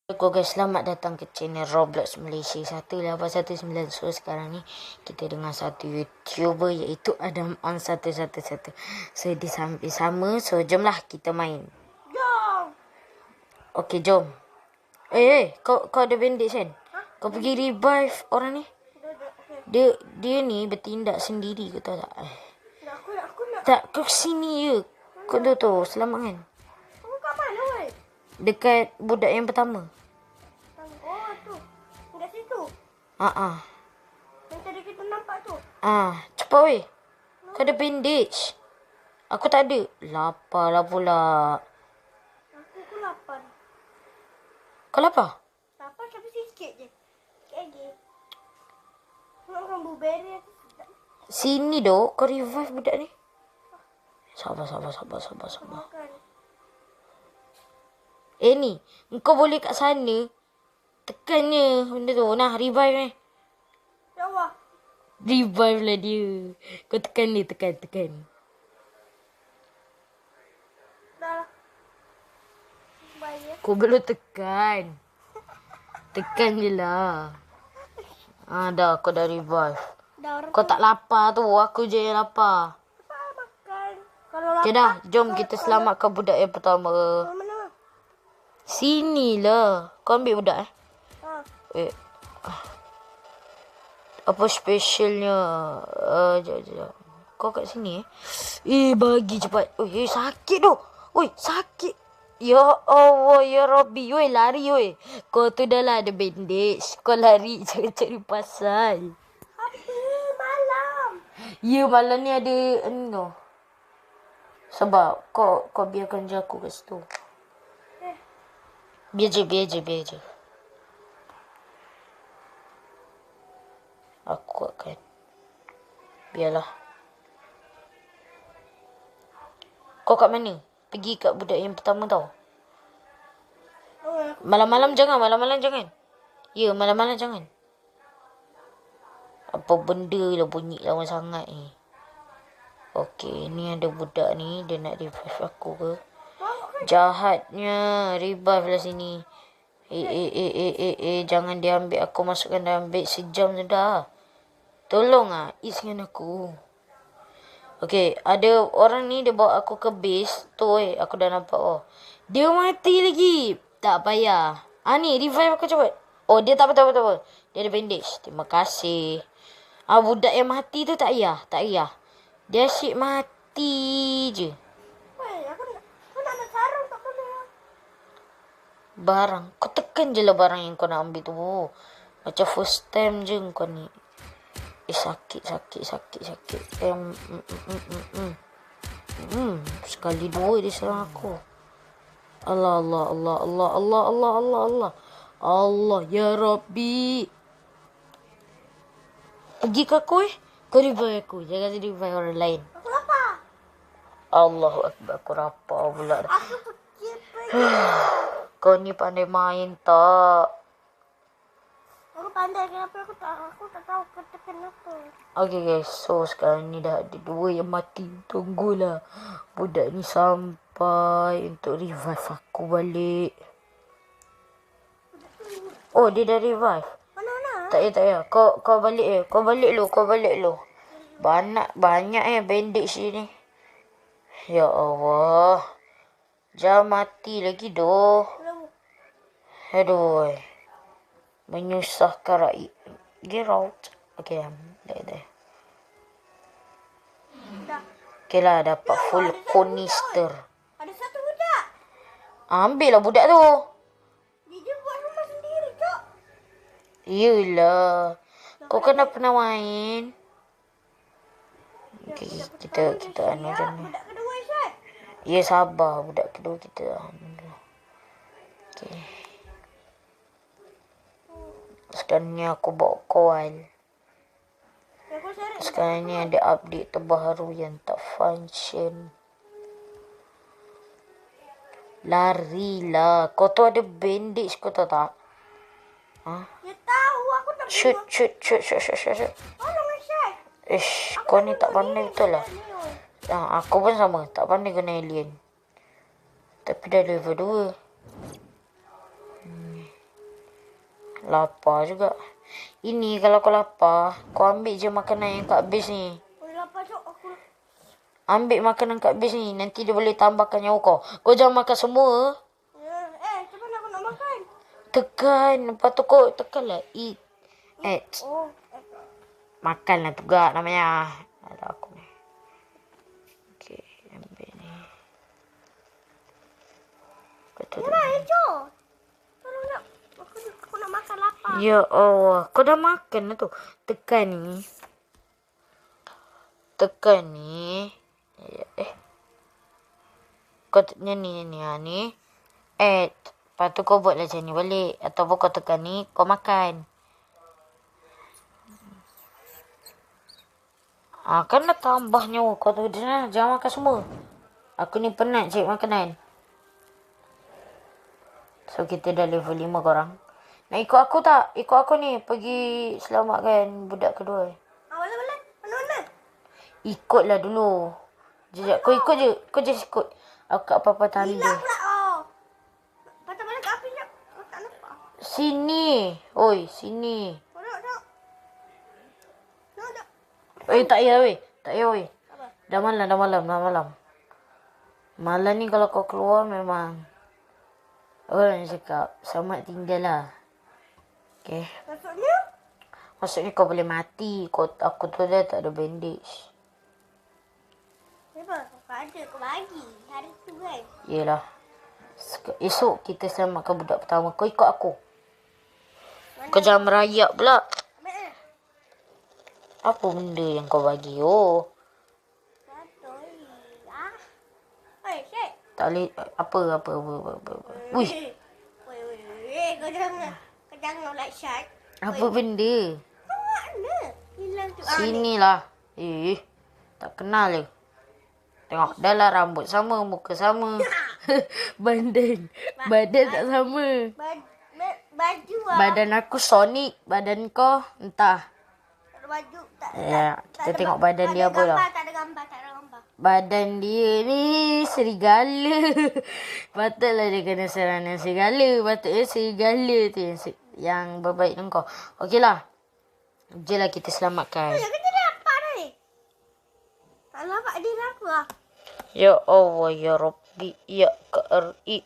Assalamualaikum guys, selamat datang ke channel Roblox Malaysia 1819. So sekarang ni kita dengan satu YouTuber iaitu Adam on 111. So dia sampai sama, so jomlah kita main. Jom. Okey, jom. Kau ada bandage kan? Kau pergi revive orang ni. Dia ni bertindak sendiri, kau tahu tak? Aku nak. Tak, kau sini je. Kau tu selamat kan? Aku kat mana weh? Dekat budak yang pertama. Oh tu. Dekat situ. Yang tadi kita nampak tu. Cepat weh. Kau ada bandage. Aku tak ada. Lapar lah pula. Aku lapar. Kau lapar? Lapar tapi sikit je. Sikit lagi. Nak makan blueberry aku sedap. Sini dok. Kau revive budak ni. Sabar. Makan. Ni. Kau boleh kat sana. Tekan je benda tu. Nah, revive ni. Ya Allah. Revive lah dia. Kau tekan dia. Tekan. Dah lah. Baik. Kau belum tekan. Tekan je lah. Dah. Kau dah revive. Dah orang Kau tak lapar tu. Aku je yang lapar. cepat makan. Kalau lapar. Okay dah. Jom kita selamatkan budak yang pertama. Mana? Sini lah. Kau ambil budak Apa specialnya? Sekejap. Kau kat sini bagi cepat. Sakit tu. Sakit. Ya Allah, ya Rabbi. Lari. Kau tu dah lah ada bandage. Kau lari cari pasal. Tapi malam. Ya, malam ni ada no. Sebab kau biarkan je aku kat situ. Biar je. Aku akan. Biarlah. Kau kat mana? Pergi kat budak yang pertama tau. Malam-malam jangan. Ya, malam-malam jangan. Apa benda lah bunyi lama sangat ni. Okey, ni ada budak ni. Dia nak revive aku ke? Jahatnya. Revive lah sini. Jangan dia ambil aku masukkan dalam beg sejam sudah. Tolong Is dengan aku. Okey, ada orang ni dia bawa aku ke base. Tu aku dah nampak Dia mati lagi. Tak payah. Ni revive aku cepat. Dia tak apa. Dia ada bandage. Terima kasih. Budak yang mati tu tak payah. Dia asyik mati je. Weh, aku nak sarung tak boleh. Barang. Kau tekan je lah barang yang kau nak ambil tu. Macam first time je kau ni. Sakit. Sekali dua dia serang aku. Allah. Allah, ya Rabbi. Pergi ke aku Kau revive aku. Jangan jadi revive orang lain. Aku lapar. Allahu Akbar. Aku lapar pula. Aku pergi. Kau ni pandai main tak? Aku pandai kenapa aku tak tahu kata kenapa. Okay guys, so sekarang ni dah ada dua yang mati. Tunggulah budak ni sampai untuk revive aku balik. Dia dah revive. Mana? Tak payah. Kau balik Kau balik lu. Banyak bandage ni. Ya Allah. Jangan mati lagi doh. Aduh. Menyusahkan rakyat. Get out. Okay, dah. Okay lah, dapat full canister. Ada satu budak. Ambil lah budak tu. Dia buat rumah sendiri, Cok. Yelah. Kau kan dah pernah main. Okay, kita anu macam ni. Budak kedua, Isyad. Ya, sabar. Budak kedua kita. Okay. Sekarang ni aku bawa koal. Sekarang ni ada update terbaru yang tak function. Larilah. Kau tu ada bandage, kau tahu tak? Dia tahu aku tak Shoot. Tolong, Isyad. Kau ni tak pandai betul lah. Aku pun sama. Tak pandai guna alien. Tapi dah level 2. Lapar juga. Ini kalau kau lapar, kau ambil je makanan yang kat base ni. Oh, lapar tu aku. Ambil makanan kat base ni. Nanti dia boleh tambahkan nyawa kau. Kau jangan makan semua. Macam mana aku nak makan? Tekan. Lepas tu kau tekanlah. Eat. Oh. Makanlah juga namanya. Ada aku ni. Okay. Ambil ni. Yalah, Ejo. Tolong nak. Aku nak makan lapar. Ya Allah. Kau dah makan lah tu. Tekan ni. Tekan ni. Kau ni. Add. Lepas tu kau buat macam ni balik. Ataupun kau tekan ni. Kau makan. Kan dah tambah nyawa kau tu. Jangan makan semua. Aku ni penat cek makanan. So kita dah level 5 korang. Nak ikut aku tak? Ikut aku ni. Pergi selamatkan budak kedua. Boleh. Mana? Ikutlah dulu. Sekejap. Kau ikut je. Kau just ikut. Aku kat apa-apa tanda. Hilang pula. Oh. Patah balik ke api sekejap. Aku tak nampak. Sini. Oi, sini. Nak. Tak payah weh. Tak payah weh. Apa? Dah malam. Malam ni kalau kau keluar memang orang cakap selamat tinggal lah. Okay. Maksudnya kau boleh mati. Aku tu dah tak ada bandage. Kenapa? Kau ada. Kau bagi. Hari tu kan. Yelah. Esok kita selamatkan budak pertama. Kau ikut aku. Kau jangan merayak pula. Ambil. Apa benda yang kau bagi? Oh. Syed. Tak boleh. Apa. Wih. Kau jangan like Syed. Apa benda? Kau mana? Hilang tu. Sinilah. Tak kenal le. Tengok. Dah lah rambut sama. Muka sama. Badan tak sama. Baju lah. Badan aku Sonic. Badan kau entah. Tak ada baju. Kita tengok badan dia apa lah. Tak ada gambar. Badan dia ni serigala. Patutlah dia kena serangan serigala. Patutnya serigala tu yang berbaik dengan kau. Okey lah. Je lah kita selamatkan. Aku jadi apa ni? Tak nampak diri aku lah. Ya Allah ya Rabbi. Ya Kari.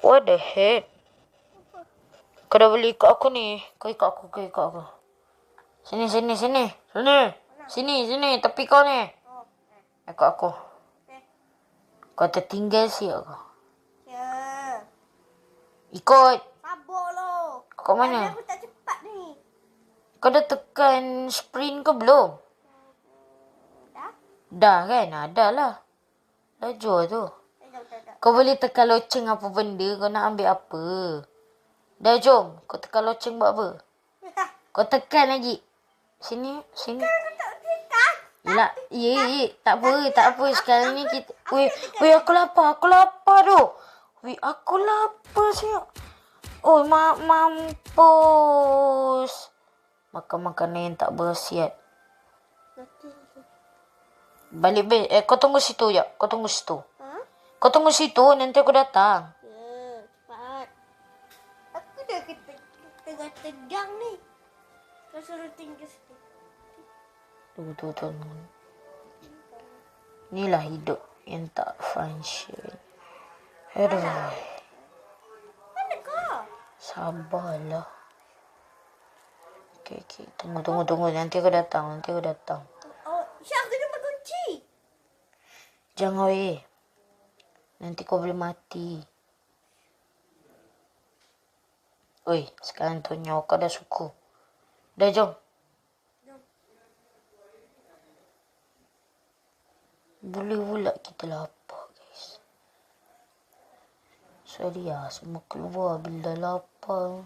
What the heck? Kau dah boleh ikut aku ni. Kau ikut aku. Sini. Sini. Tepi kau ni. Ikut aku. Kau tertinggal siap kau. Ya. Ikut. Sabar lo. Kau mana? Aku tak cepat ni. Kau dah tekan sprint ke belum? Dah kan? Dah lah. Laju tu. Kau boleh tekan loceng apa benda. Kau nak ambil apa? Dah jom. Kau tekan loceng buat apa? Kau tekan lagi. Sini. Yelah. Tak apa. Sekarang ni kita. Weh, aku lapar tu. Weh, aku lapar siap. Oh, mampus. Makan makanan yang tak berkhasiat. Balik. Kau tunggu situ je. Kau tunggu situ. Nanti aku datang. Ya, cepat. Aku dah tengah tegang ni. Kau suruh tinggal situ. Tunggu. Inilah hidup yang tak function. Aduh. Mana kau? Sabarlah. Okay. Tunggu. Nanti aku datang. Oh, Syah, aku jumpa kunci. Jangan weh. Nanti kau boleh mati. Oi, sekarang tu nyawa kau dah suku. Dah jom. Boleh pula kita lapar guys. Sorry lah, semua keluar bila lapar.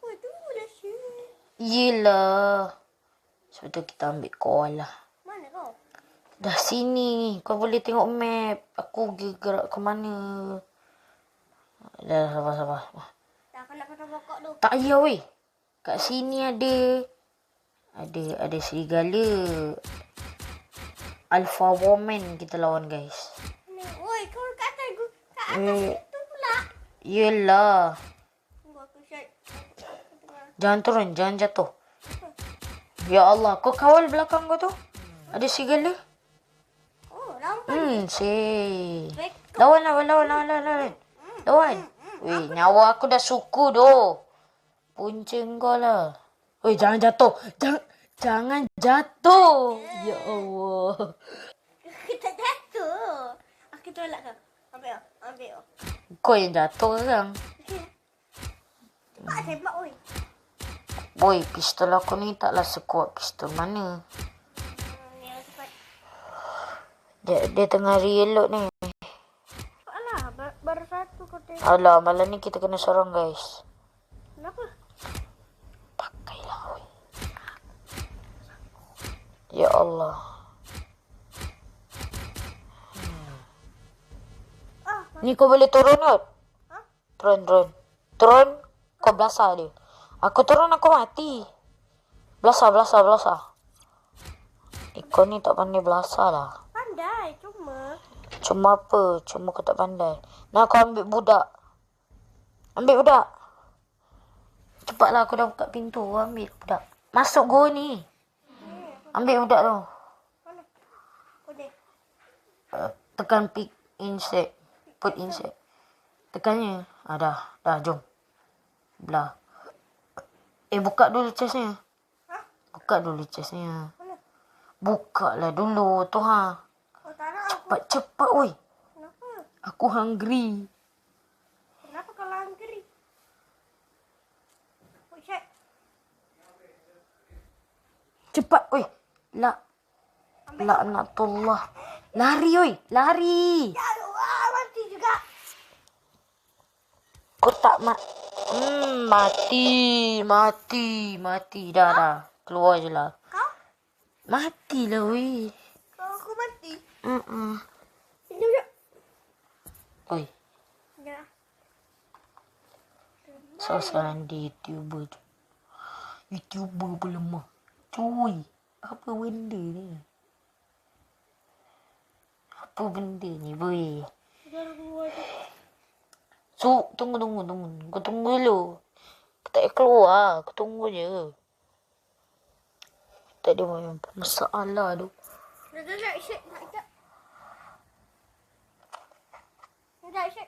Oh, tunggulah Syah. Yelah. Sebab tu kita ambil call lah. Mana kau? Dah sini. Kau boleh tengok map. Aku gerak ke mana. Dah sabar. Tak kena potong pokok tu. Tak payah weh. Kat sini ada serigala. Alpha woman kita lawan, guys. Oi, kau kata gue kat atas Eh, itu pula. yelah. Tunggu aku shot. Jangan turun, jangan jatuh. Ya Allah, kau kawal belakang kau tu. Ada serigala. Oh, lampan. Baik. Lawan. Lawan. Weh, nyawa aku dah suku doh. Puncing kau lah. Weh, jangan jatuh. Jangan jatuh. Ya Allah. Kita jatuh. Aku tolak kau. Ambil. Kau yang jatuh sekarang. Cepat tembak, oi. Boy, pistol aku ni taklah sekuat pistol mana. Yang cepat. Dia tengah reload ni. Alah, baru satu kau tembak. Alah, malam ni kita kena sorong, guys. Kenapa? Pakailah, weh. Ya Allah. Ni kau boleh turun kot? Hah? Turun. Kau belasah dia. Aku turun, aku mati. Belasah. Kau ni tak pandai belasah lah. Pandai, cuma. Cuma apa? Cuma kau tak pandai. Nah, kau ambil budak. Cepatlah, aku dah buka pintu. Ambil budak. Masuk gua ni. Ambil budak tu. Mana? Kau deh. Tekan pick insert. Put insert. Tekannya. Dah, jom. Belah. Buka dulu chestnya. Hah? Buka dulu chestnya. Mana? Buka lah dulu tu ha. Oh, tak nak aku. Cepat woi. Kenapa? Aku hungry. Kenapa kau langgar? Oh, shit. Cepat woi. Ambil. Laknatullah. Lari woi. Lari. Ya Allah, mati juga. Kau tak mati. Dah. Keluar je lah. Kau? Matilah weh. Kau aku mati. Ini udah. Oi, Ya. sekarang di YouTuber tu. YouTuber pun lemah. Cuy, apa benda ni? Apa benda ni, boy? Baru keluar je. So, tunggu. Kau tunggu dulu. Kau tak payah keluar. Kau tunggu je. Tak ada masalah tu. Dah, shit. Sekejap. Dah, shit.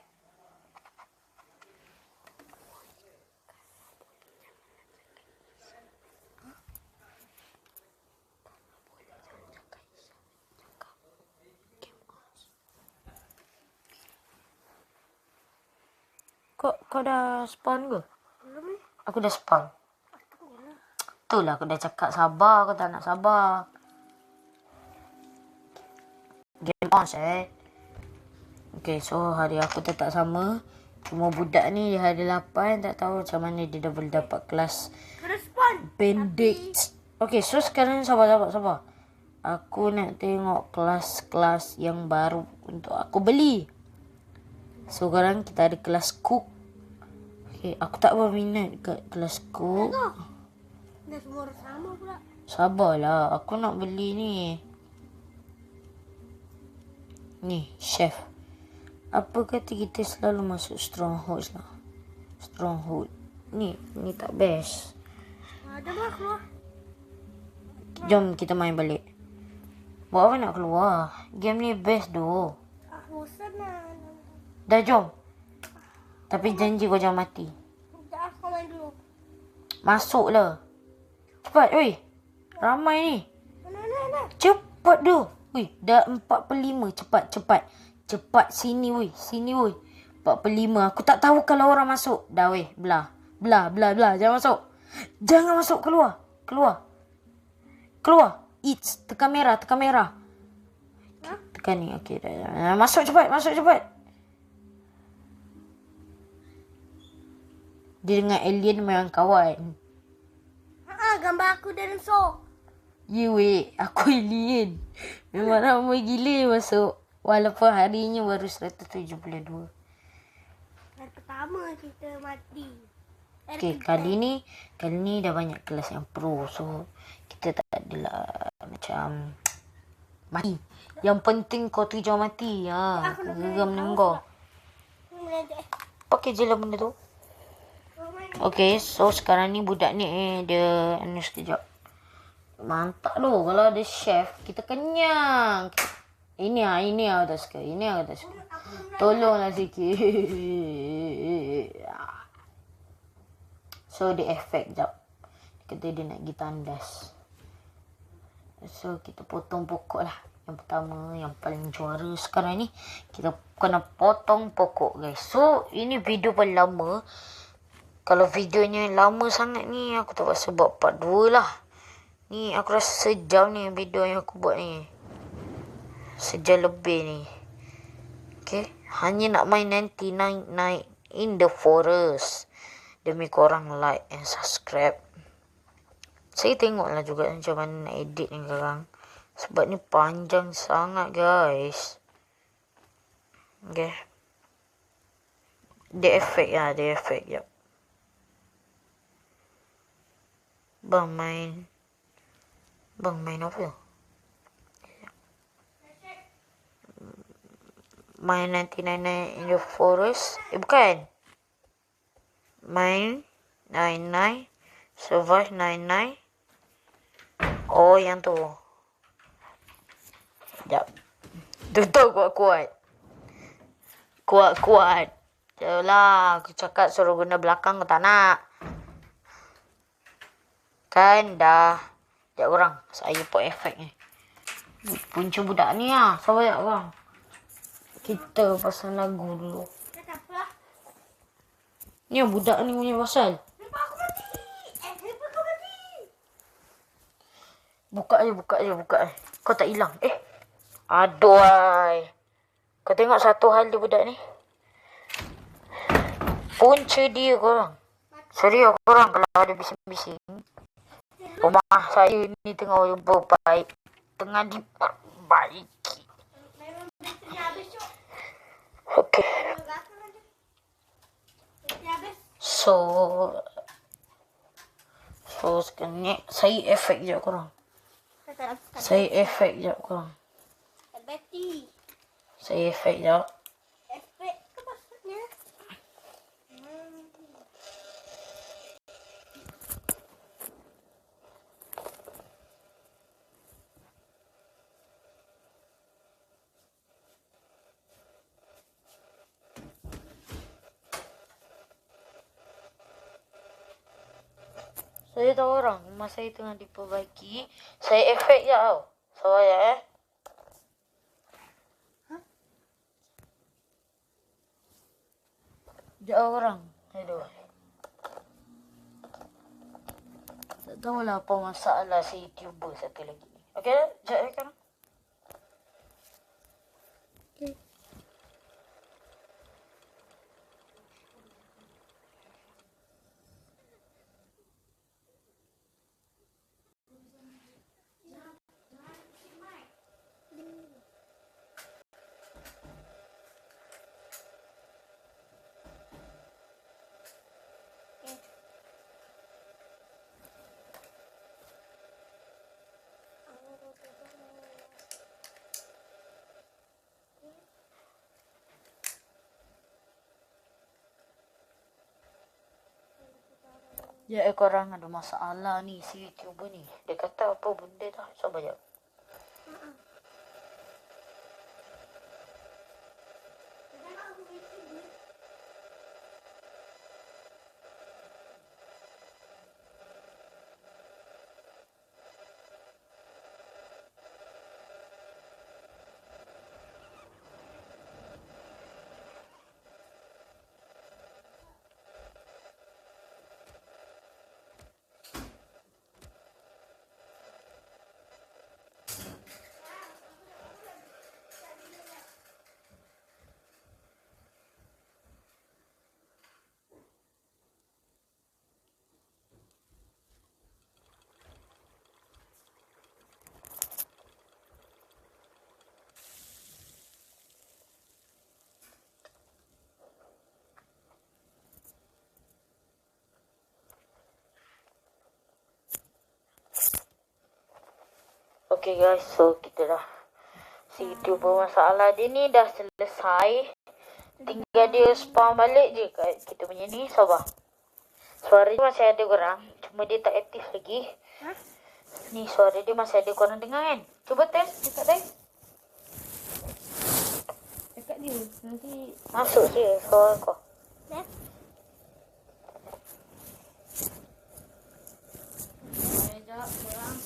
Kau dah spawn ke? Belum ni. Aku dah spawn. Itulah aku dah cakap sabar. Kau tak nak sabar. Game on, Okay, so hari aku tetap sama. Cuma budak ni di hari 8 tak tahu macam mana dia dah boleh dapat kelas Respon. Benedict. Okay, so sekarang sabar. Aku nak tengok kelas-kelas yang baru untuk aku beli. So sekarang kita ada kelas cook. Okay, aku tak berminat kat kelas cook. Dah semua orang sama pula. Sabarlah, aku nak beli ni. Ni, chef. Apa kata kita selalu masuk stronghold lah. Stronghold. Ni tak best. Ada lah keluar. Jom kita main balik. Buat apa nak keluar? Game ni best doh. Bosan lah. Dah jom. Tapi janji kau jangan mati. Dah, kau main dulu. Masuklah. Cepat, weh. Ramai ni. Mana. Cepat doh. Weh, dah 45. Cepat. Sini, weh. 45. Aku tak tahu kalau orang masuk. Dah, weh. Belah. Jangan masuk. Keluar. It's. Tekan merah. Tekan ni. Okay, dah. Masuk cepat. Dia dengan alien memang kawan. Gambar aku dan so. Ya weh, aku alien. Memang ramai gila masuk. Walaupun harinya baru 172. Hari pertama kita mati. Okay, kali ni dah banyak kelas yang pro. So, kita tak adalah macam Mati. Yang penting kau tu jangan mati. Ha, aku geram dengan kau. Pakai je lah benda tu. Okay, so sekarang ni budak ni dia sekejap. Mantap tu kalau ada chef, kita kenyang. Ini aku tak suka. Tolonglah sikit. So dia efek jap. Dia kata dia nak pergi tandas. So kita potong pokok lah. Yang pertama, yang paling juara sekarang ni, kita kena potong pokok guys. So ini video paling lama. Kalau videonya lama sangat ni, aku terpaksa buat part 2 lah. Ni aku rasa sejam ni video yang aku buat ni. Sejam lebih ni. Okay. Hanya nak main nanti naik in the forest. Demi korang like and subscribe. Saya tengoklah juga macam mana nak edit ni korang. Sebab ni panjang sangat guys. Okay. Dia efek jap. Bang main apa tu? Main 99 in the forest. Bukan. Main 99. Survive 99. Oh, yang tu. Sekejap. Tutup kuat-kuat. Kuat-kuat. Yalah, aku cakap suruh guna belakang kau tak nak. Kan dah. Sekejap korang. Saya put efek ni. Punca budak ni lah. Sabar korang. Kita pasal lagu dulu. Ni budak ni punya pasal. Buka je. Kau tak hilang. Aduh. Kau tengok satu hal dia budak ni. Punca dia korang. Sorry korang kalau ada bising-bising. Rumah saya ni tengah berbaik. Tengah diperbaiki. Okay. So sekarang ni saya efek je korang. Saya efek je. Efek ke maksudnya? Saya tahu orang. Rumah saya tengah diperbaiki. Saya efek je tau. Sabar ya Jauh orang. Aduh. Tak tahulah apa masalah si YouTuber satu lagi. Okey, sekejap korang. Ya korang ada masalah ni si YouTuber ni. Dia kata apa benda dah. Sabar jap. Okay guys, so kita dah Situ bermasalah dia ni dah selesai. Tinggal dia spam balik je kat kita punya ni. Sabar. Suara dia masih ada korang. Cuma dia tak aktif lagi. Ha? Ni suara dia masih ada korang dengar kan? Cuba test. Dekat test. Dekat dia. Nanti Masuk je suara kau. dah. Sekejap korang.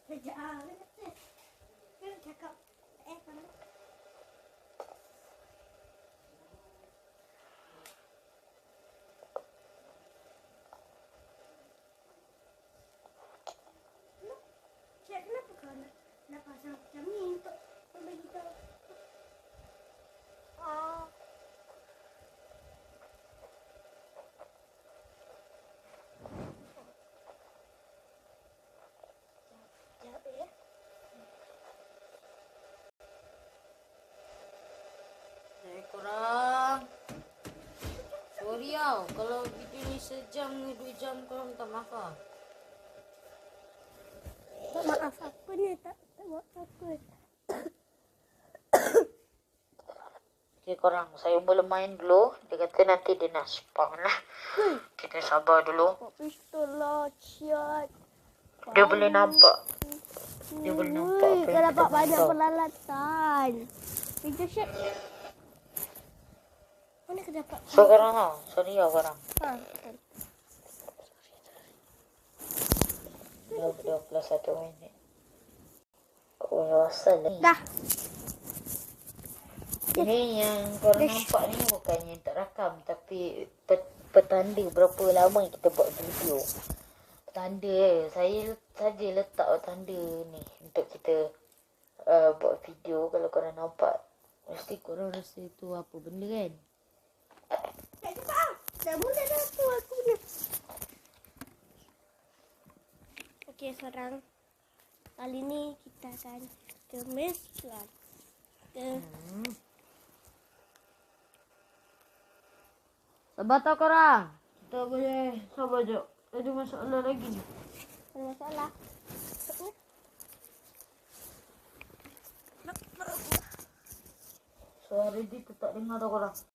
Sekejap. Kan cakap kamu. Cik, kenapa kau nak pasang macam ni untuk bagi tahu? Ah. Sekejap ya. Korang. Sorry tau. Kalau video ni sejam, 2 jam korang minta maaf lah. Tak maaf aku ni tak buat apa. Okay korang, saya boleh main dulu. Dia kata nanti dia nak spam lah. Kita sabar dulu. Buat pistol lah, ciat. Dia boleh nampak. Dia boleh nampak apa Kau yang dapat kita banyak minta. peralatan. Pintu shot. Mana kau dapat? So korang tau. Sorry lah korang. Ha. Dah 21 minit. Oh, asal ni. Dah. Ini yang korang nampak ni bukannya tak rakam. Tapi petanda berapa lama kita buat video. Petanda saya saja letak petanda ni untuk kita buat video. Kalau korang nampak, mesti korang rasa tu apa benda kan. Tak cepat. Dah mula dah tu aku punya. Okey sekarang. Kali ni kita akan kemislan. Sabar tau korang. Kita boleh sabar je. Ada masalah lagi ni. Ada masalah. Suara dia tu tak dengar tau korang.